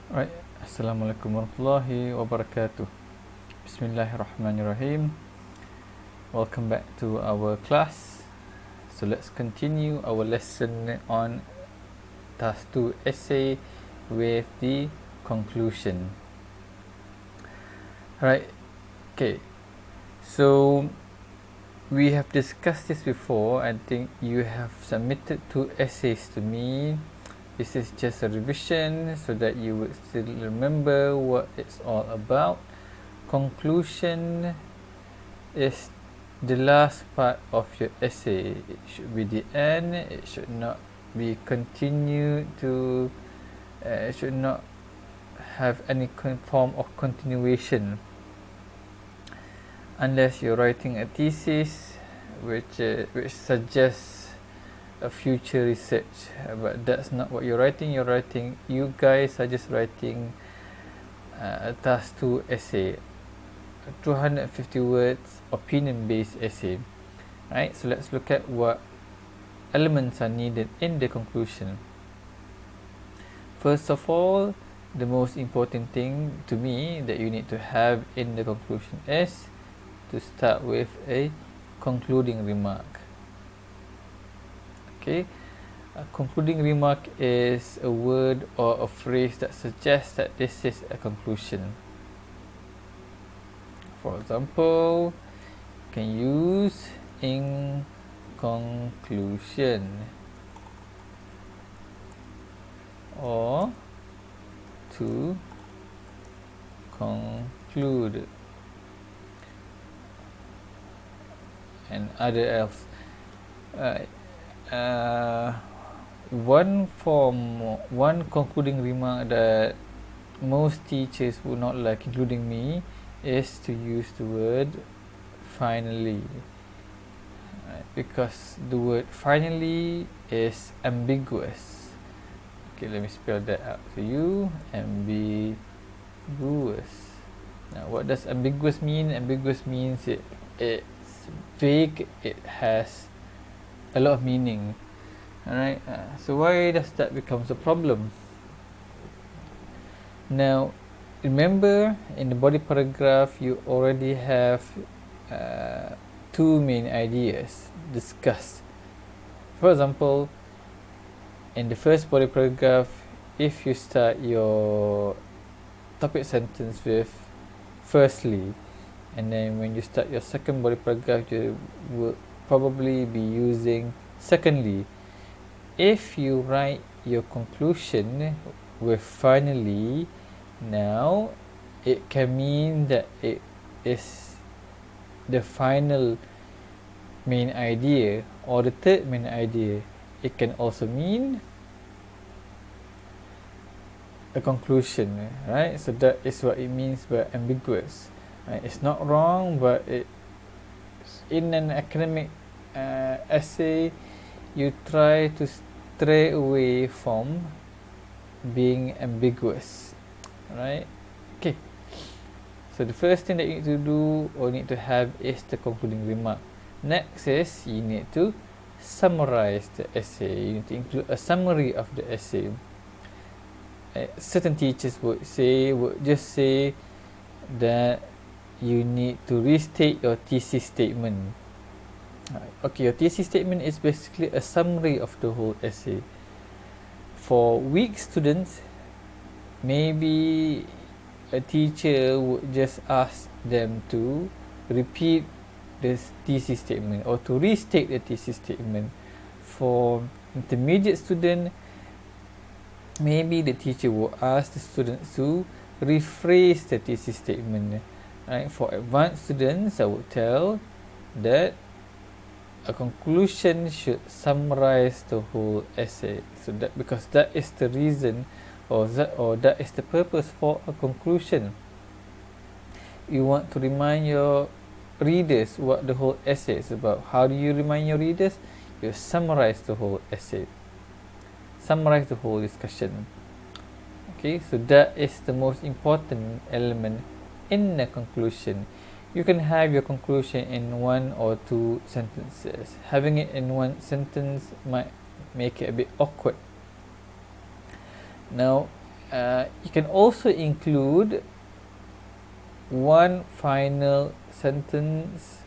Right. Assalamualaikum warahmatullahi wabarakatuh. Bismillahirrahmanirrahim. Welcome back to our class. So let's continue our lesson on task 2 essay with the conclusion. Right. Okay. So we have discussed this before. I think you have submitted 2 essays to me. This is just a revision so that you would still remember what it's all about. Conclusion is the last part of your essay. It should be the end. It should not be continued to. It should not have any form of continuation, unless you're writing a thesis, which suggests a future research. But that's not what you're writing. You guys are just writing a task 2 essay. 250 words opinion-based essay. Right, so let's look at what elements are needed in the conclusion. First of all, the most important thing to me that you need to have in the conclusion is to start with a concluding remark. Okay, a concluding remark is a word or a phrase that suggests that this is a conclusion. For example, you can use in conclusion or to conclude and other else. One concluding remark that most teachers would not like, including me, is to use the word finally, because the word finally is ambiguous. Okay, let me spell that out for you. Ambiguous. Now, what does ambiguous mean? Ambiguous means it's vague. It has a lot of meaning. Alright, so why does that become a problem? Now, remember, in the body paragraph, you already have 2 main ideas discussed. For example, in the first body paragraph, if you start your topic sentence with firstly, and then when you start your second body paragraph, you will probably be using secondly. If you write your conclusion with finally, now it can mean that it is the final main idea or the third main idea. It can also mean a conclusion, right? So that is what it means by ambiguous. Right? It's not wrong, but in an academic essay, you try to stray away from being ambiguous, right? Okay, so the first thing that you need to do or need to have is the concluding remark. Next is you need to summarize the essay. You need to include a summary of the essay. Certain teachers would just say that you need to restate your thesis statement. Okay, your thesis statement is basically a summary of the whole essay. For weak students, maybe a teacher would just ask them to repeat the thesis statement or to restate the thesis statement. For intermediate student, maybe the teacher will ask the students to rephrase the thesis statement. Right? For advanced students, I would tell that a conclusion should summarize the whole essay. So that, because that is the reason, or that is the purpose for a conclusion. You want to remind your readers what the whole essay is about. How do you remind your readers? You summarize the whole essay, summarize the whole discussion. Okay, so that is the most important element in the conclusion. You can have your conclusion in 1 or 2 sentences. Having it in 1 sentence might make it a bit awkward. Now, you can also include one final sentence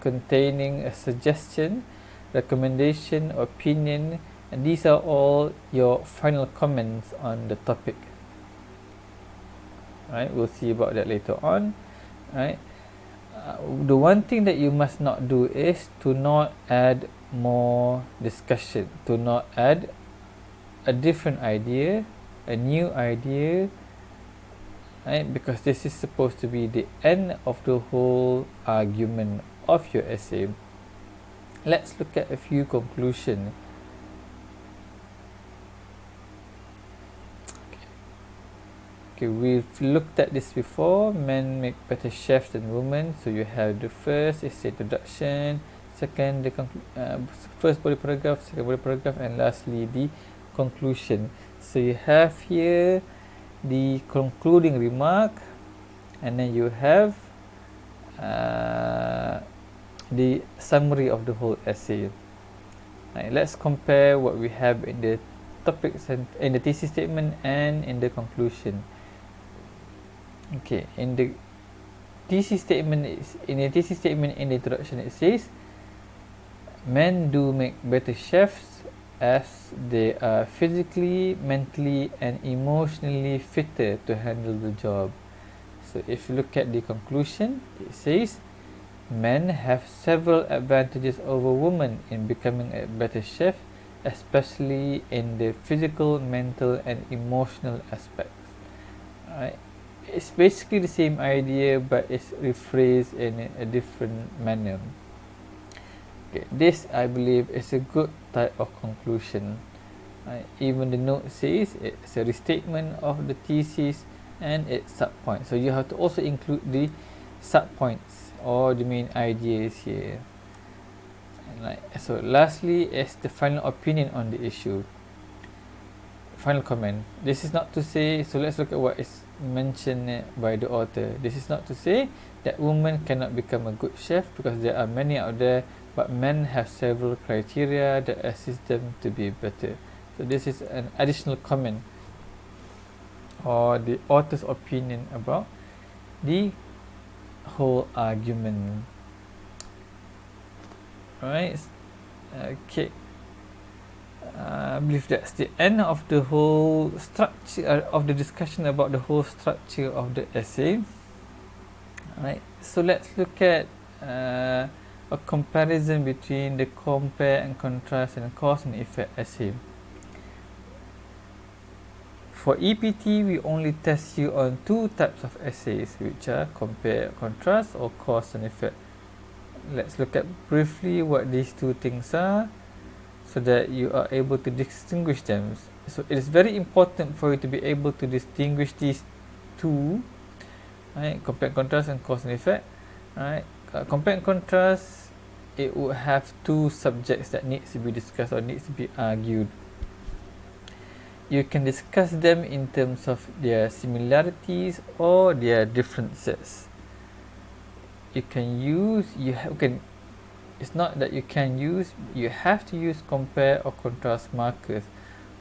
containing a suggestion, recommendation, opinion, and these are all your final comments on the topic. Right, we'll see about that later on. Right, the one thing that you must not do is to not add more discussion, to not add a different idea, a new idea, right? Because this is supposed to be the end of the whole argument of your essay. Let's look at a few conclusions. Okay, we've looked at this before. Men make better chefs than women. So you have the first is the introduction, second the first body paragraph, second body paragraph, and lastly the conclusion. So you have here the concluding remark, and then you have the summary of the whole essay. Right, let's compare what we have in the topic in the thesis statement and in the conclusion. Okay, in the thesis statement in the introduction it says, men do make better chefs as they are physically, mentally, and emotionally fitter to handle the job. So if you look at the conclusion, it says, men have several advantages over women in becoming a better chef, especially in the physical, mental, and emotional aspects. Right? It's basically the same idea, but it's rephrased in a different manner. Okay, this I believe is a good type of conclusion. Even the note says it's a restatement of the thesis and its subpoints. So you have to also include the subpoints or the main ideas here. So lastly is the final opinion on the issue. Final comment. This is not to say, so let's look at what is mentioned by the author. This is not to say that women cannot become a good chef, because there are many out there, but men have several criteria that assist them to be better. So this is an additional comment or the author's opinion about the whole argument. Alright, okay. I believe that's the end of the whole structure of the discussion about the whole structure of the essay. Alright, so let's look at a comparison between the compare and contrast and cause and effect essay. For EPT, we only test you on two types of essays, which are compare, contrast, or cause and effect. Let's look at briefly what these two things are, so that you are able to distinguish them. So it is very important for you to be able to distinguish these two, right? Compare and contrast and cause and effect. Right? Compare and contrast, it would have two subjects that needs to be discussed or needs to be argued. You can discuss them in terms of their similarities or their differences. You can use, it's not that you can use, you have to use compare or contrast markers.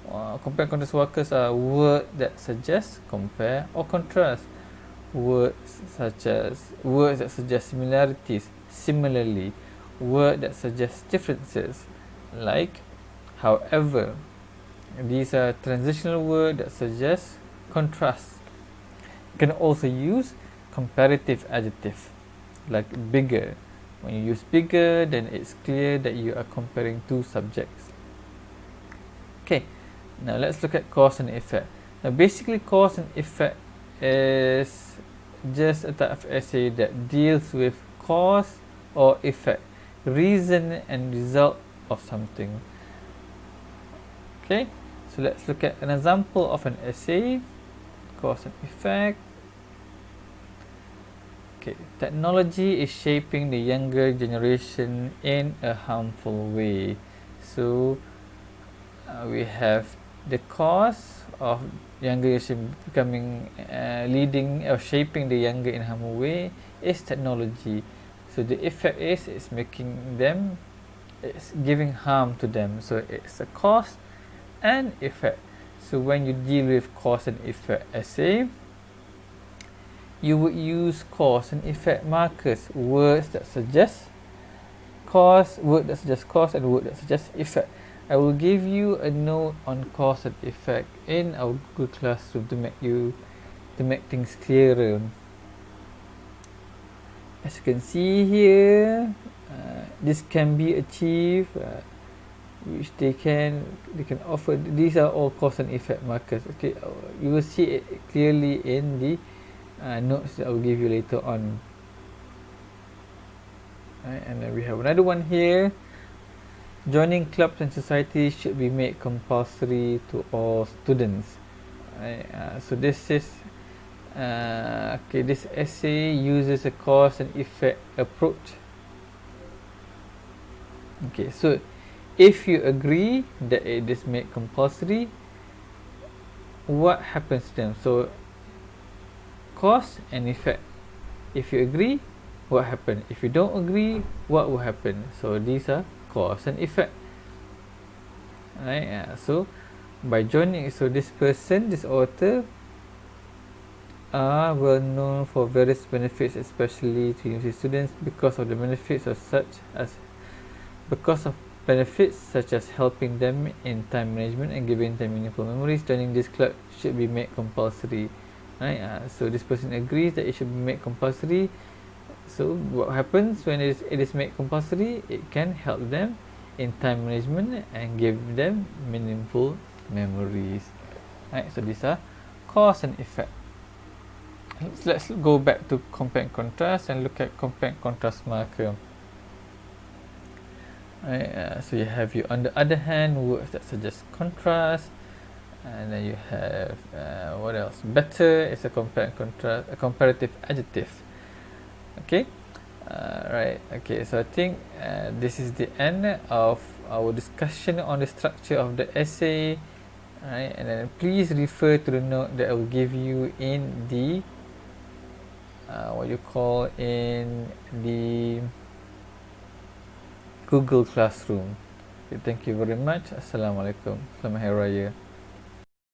Compare and contrast markers are words that suggest compare or contrast. Words that suggest similarities, similarly. Words that suggest differences, like however. These are transitional words that suggest contrast. You can also use comparative adjective, like bigger. When you use bigger, then it's clear that you are comparing two subjects. Okay, now let's look at cause and effect. Now basically cause and effect is just a type of essay that deals with cause or effect, reason and result of something. Okay, so let's look at an example of an essay, cause and effect. Okay, technology is shaping the younger generation in a harmful way. So we have the cause of younger generation becoming leading or shaping the younger in a harmful way is technology. So the effect is it's making them, it's giving harm to them. So it's a cause and effect. So when you deal with cause and effect essay, you would use cause and effect markers, words that suggest cause, word that suggests cause, and word that suggests effect. I will give you a note on cause and effect in our Google Classroom to make things clearer. As you can see here, this can be achieved, which they can offer. These are all cause and effect markers. Okay, you will see it clearly in the notes that I will give you later on. Right, and then we have another one here. Joining clubs and societies should be made compulsory to all students. Right, so this is okay. This essay uses a cause and effect approach. Okay, so if you agree that it is made compulsory, what happens to them? So cause and effect. If you agree, what happen? If you don't agree, what will happen? So these are cause and effect. Right, so by joining, so this person, this author, are well known for various benefits, especially to university students, because of benefits such as helping them in time management and giving them meaningful memories. Joining this club should be made compulsory. Right, so this person agrees that it should be made compulsory. So what happens when it is made compulsory? It can help them in time management and give them meaningful memories. Right, so these are cause and effect. Let's go back to compare and contrast and look at compare and contrast marker. Right, so you have on the other hand words that suggest contrast, and then you have what else? Better is a compare and contrast, a comparative adjective. Okay, right. Okay, so I think this is the end of our discussion on the structure of the essay. Right, and then please refer to the note that I will give you in the in the Google Classroom. Okay, thank you very much. Assalamualaikum. Selamat Hari Raya.